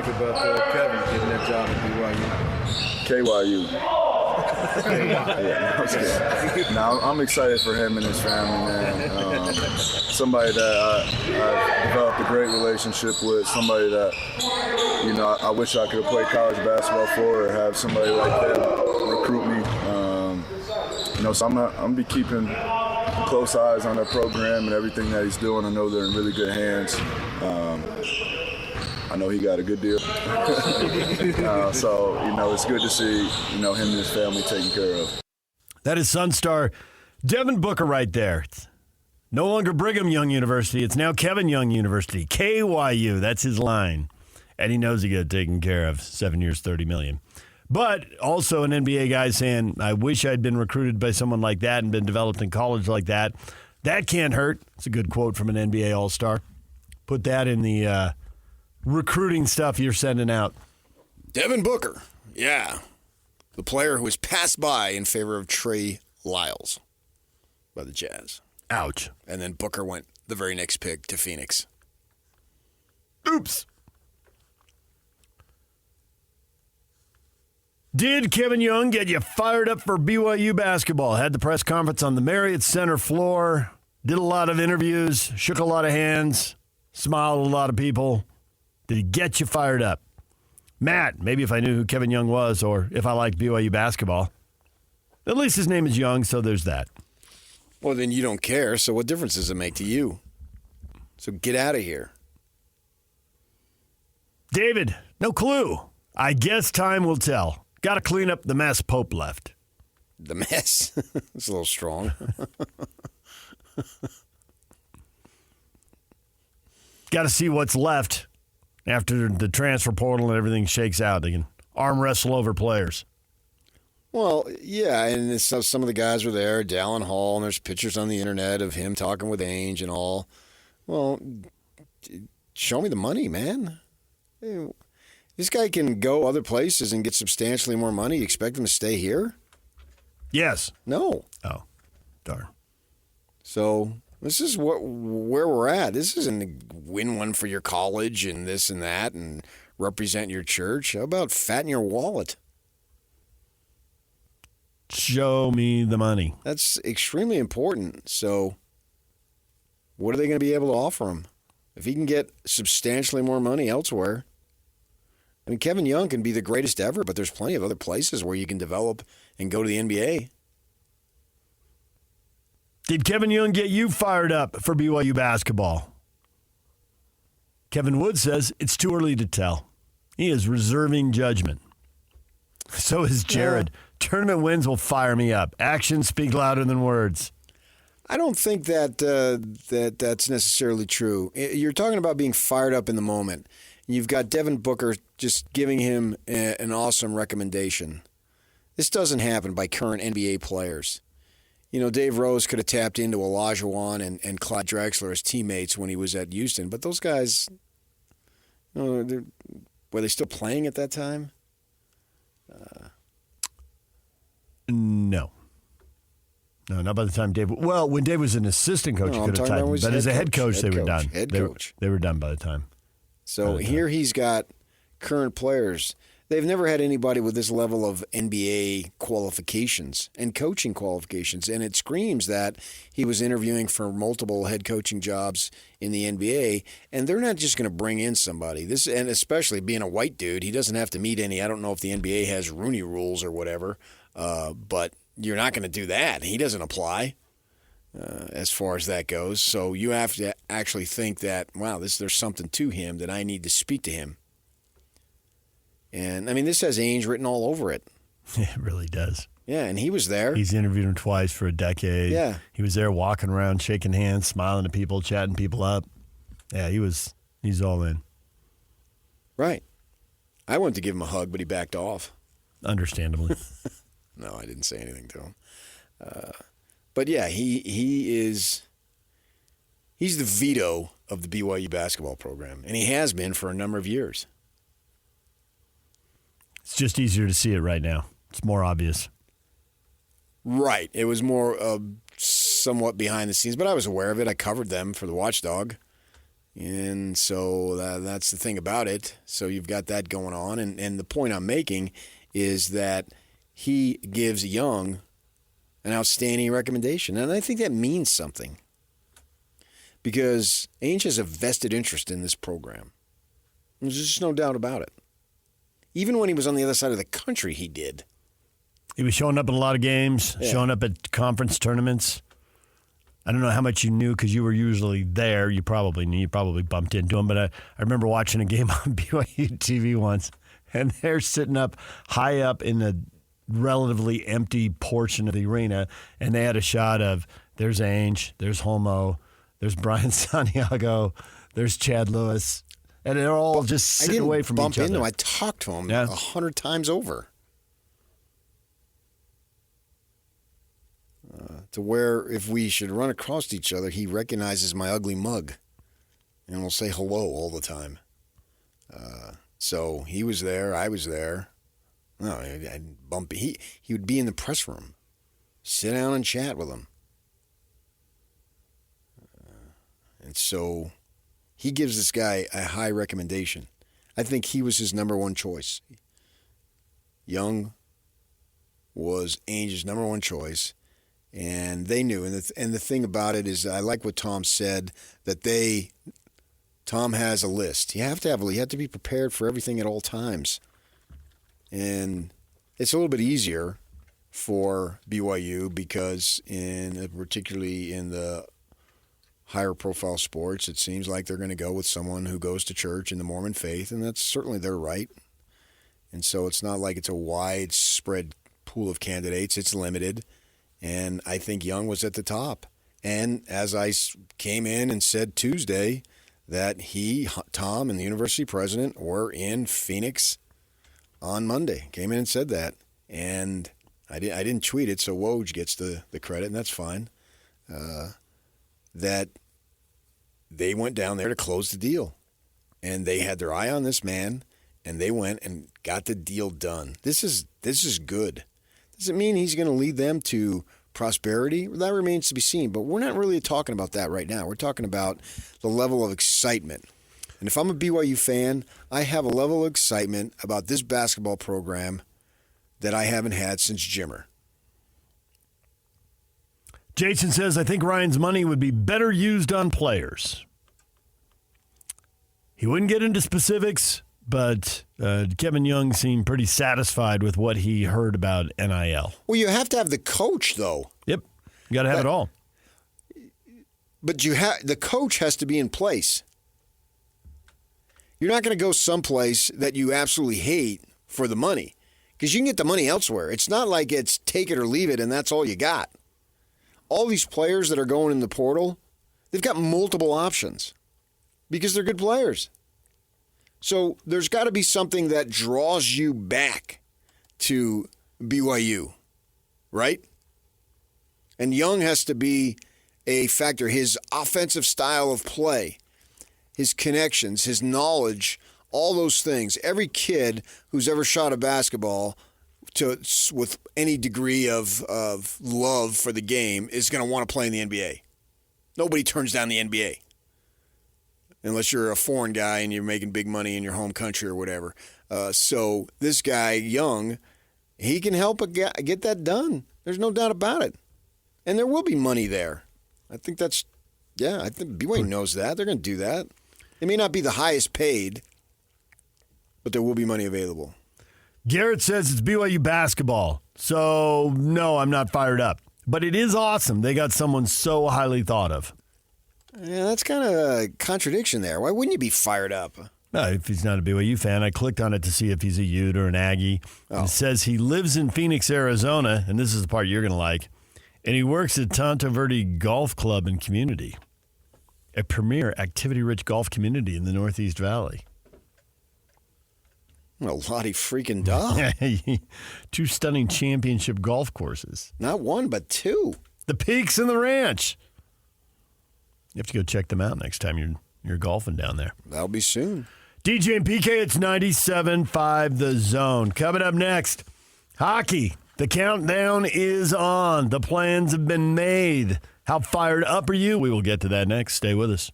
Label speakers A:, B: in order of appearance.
A: think about Kevin getting that job at BYU?
B: KYU. Yeah, no, I'm excited for him and his family, man. Somebody that I've developed a great relationship with, somebody that, I wish I could have played college basketball for, or have somebody like that recruit me. So I'm gonna be keeping close eyes on their program and everything that he's doing. I know they're in really good hands. I know he got a good deal. So, it's good to see, him and his family taken care of.
C: That is Sunstar Devin Booker right there. It's no longer Brigham Young University. It's now Kevin Young University. KYU, that's his line. And he knows he got taken care of. 7 years, $30 million. But also an NBA guy saying, I wish I'd been recruited by someone like that and been developed in college like that. That can't hurt. It's a good quote from an NBA All-Star. Put that in the recruiting stuff you're sending out.
D: Devin Booker, yeah. The player who was passed by in favor of Trey Lyles by the Jazz.
C: Ouch.
D: And then Booker went the very next pick to Phoenix.
C: Oops. Did Kevin Young get you fired up for BYU basketball? Had the press conference on the Marriott Center floor, did a lot of interviews, shook a lot of hands, smiled at a lot of people. Did he get you fired up? Matt, maybe if I knew who Kevin Young was or if I liked BYU basketball. At least his name is Young, so there's that.
D: Well, then you don't care, so what difference does it make to you? So get out of here.
C: David, no clue. I guess time will tell. Got to clean up the mess Pope left.
D: The mess? It's a little strong.
C: Got to see what's left after the transfer portal and everything shakes out. They can arm wrestle over players.
D: Well, yeah, and some of the guys were there, Dallin Hall, and there's pictures on the internet of him talking with Ainge and all. Well, show me the money, man. This guy can go other places and get substantially more money. You expect him to stay here?
C: Yes.
D: No.
C: Oh, darn.
D: So this is where we're at. This isn't to win one for your college and this and that and represent your church. How about fatten your wallet?
C: Show me the money.
D: That's extremely important. So what are they going to be able to offer him? If he can get substantially more money elsewhere. I mean, Kevin Young can be the greatest ever, but there's plenty of other places where you can develop and go to the NBA.
C: Did Kevin Young get you fired up for BYU basketball? Kevin Wood says it's too early to tell. He is reserving judgment. So is Jared. Yeah. Tournament wins will fire me up. Actions speak louder than words.
D: I don't think that's necessarily true. You're talking about being fired up in the moment. You've got Devin Booker just giving him an awesome recommendation. This doesn't happen by current NBA players. Dave Rose could have tapped into Olajuwon and Clyde Drexler as teammates when he was at Houston, but those guys, were they still playing at that time?
C: No, not by the time Dave. Well, when Dave was an assistant coach, he could have tied. But as a head coach, they were done. They were done by the time.
D: So here he's got current players. They've never had anybody with this level of NBA qualifications and coaching qualifications, and it screams that he was interviewing for multiple head coaching jobs in the NBA, and they're not just going to bring in somebody. And especially being a white dude, he doesn't have to meet any. I don't know if the NBA has Rooney rules or whatever, but you're not going to do that. He doesn't apply. As far as that goes. So you have to actually think that, wow, there's something to him that I need to speak to him. And, I mean, this has Ainge written all over it.
C: It really does.
D: Yeah, and he was there.
C: He's interviewed him twice for a decade.
D: Yeah.
C: He was there walking around, shaking hands, smiling at people, chatting people up. Yeah, he's all in.
D: Right. I went to give him a hug, but he backed off.
C: Understandably.
D: No, I didn't say anything to him. But yeah, he's the veto of the BYU basketball program, and he has been for a number of years.
C: It's just easier to see it right now. It's more obvious.
D: Right. It was more somewhat behind the scenes, but I was aware of it. I covered them for the Watchdog. And so that's the thing about it. So you've got that going on. And the point I'm making is that he gives Young an outstanding recommendation. And I think that means something. Because Ainge has a vested interest in this program. There's just no doubt about it. Even when he was on the other side of the country, he did.
C: He was showing up in a lot of games, showing up at conference tournaments. I don't know how much you knew because you were usually there. You probably knew. You probably bumped into him. But I remember watching a game on BYU TV once, and they're sitting up high up in a relatively empty portion of the arena, and they had a shot of there's Ainge, there's Holmo, there's Brian Santiago, there's Chad Lewis, and they're all just sitting away from each other.
D: I didn't bump into him. I talked to him 100 times over. To where if we should run across each other, he recognizes my ugly mug and will say hello all the time. So he was there. I was there. No, I'd bump. He would be in the press room, sit down and chat with him. And so he gives this guy a high recommendation. I think he was his number one choice. Young was Ainge's number one choice. And they knew, and the thing about it is, I like what Tom said, that Tom has a list. You have to be prepared for everything at all times, and it's a little bit easier for BYU because particularly in the higher profile sports, it seems like they're going to go with someone who goes to church in the Mormon faith, and that's certainly their right. And so it's not like it's a widespread pool of candidates; it's limited. And I think Young was at the top. And as I came in and said Tuesday that Tom, and the university president were in Phoenix on Monday. Came in and said that. And I didn't tweet it, so Woj gets the credit, and that's fine. That they went down there to close the deal. And they had their eye on this man, and they went and got the deal done. This is good. Does it mean he's going to lead them to prosperity? That remains to be seen, but we're not really talking about that right now. We're talking about the level of excitement. And if I'm a BYU fan, I have a level of excitement about this basketball program that I haven't had since Jimmer.
C: Jason says, I think Ryan's money would be better used on players. He wouldn't get into specifics, but Kevin Young seemed pretty satisfied with what he heard about NIL.
D: Well, you have to have the coach, though.
C: Yep. You got to have it all.
D: But the coach has to be in place. You're not going to go someplace that you absolutely hate for the money because you can get the money elsewhere. It's not like it's take it or leave it and that's all you got. All these players that are going in the portal, they've got multiple options because they're good players. So there's got to be something that draws you back to BYU, right? And Young has to be a factor. His offensive style of play, his connections, his knowledge, all those things. Every kid who's ever shot a basketball with any degree of love for the game is going to want to play in the NBA. Nobody turns down the NBA. Unless you're a foreign guy and you're making big money in your home country or whatever. So this guy, Young, he can help get that done. There's no doubt about it. And there will be money there. I think I think BYU knows that. They're going to do that. It may not be the highest paid, but there will be money available.
C: Garrett says it's BYU basketball. So, no, I'm not fired up. But it is awesome. They got someone so highly thought of.
D: Yeah, that's kind of a contradiction there. Why wouldn't you be fired up?
C: No, if he's not a BYU fan, I clicked on it to see if he's a Ute or an Aggie. Oh. It says he lives in Phoenix, Arizona, and this is the part you're going to like, and he works at Tonto Verde Golf Club and Community, a premier activity-rich golf community in the Northeast Valley.
D: Well, Lottie freaking duh.
C: 2 stunning championship golf courses.
D: Not 1, but 2.
C: The Peaks and the Ranch. You have to go check them out next time you're golfing down there.
D: That'll be soon.
C: DJ and PK, it's 97.5 The Zone. Coming up next, hockey. The countdown is on. The plans have been made. How fired up are you? We will get to that next. Stay with us.